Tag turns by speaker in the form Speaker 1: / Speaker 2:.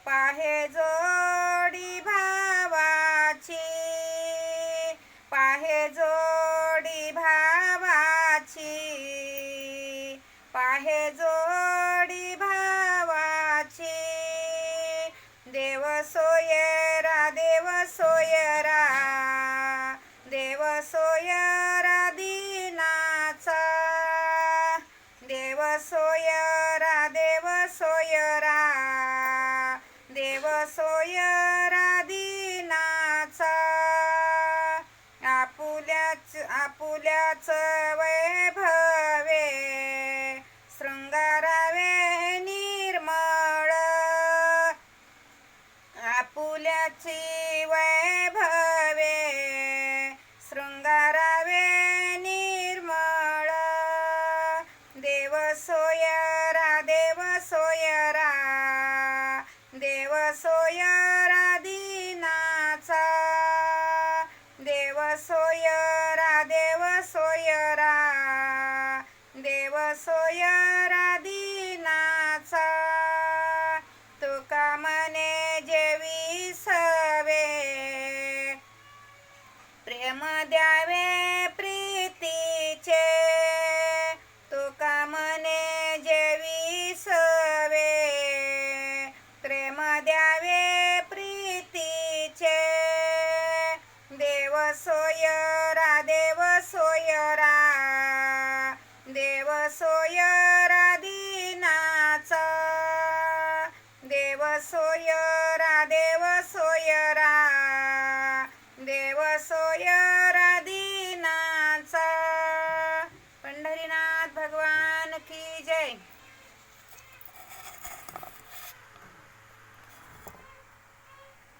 Speaker 1: पाहे जोडी भावाची, पाहे जोडी भावाची, पाहे जोडी भावाची. देव सोयरा, देव सोयरा, देव सोयरा दीनाचा. देव सोयरा, देव सोयरा, देव सोयरा दीनाचा. आपुल्याच वैभवे शृंगारावे निर्मळ. आपुल्याची वैभवे शृंगारावे निर्मळ. देव सोयरा, देव सोयरा, देव सोयरा दीनाचा. देव सोयरा, देव सोयरा, देव सोयरा दीनाचा. तुका मने जेवी सवे, प्रेम द्यावे प्रीतीचे. तुका मने जेवी सवे, प्रेम द्यावे प्रीतीचे. देव सोयरा, देव सोयरा, देव सोयरा दीनाचा. देव सोयरा.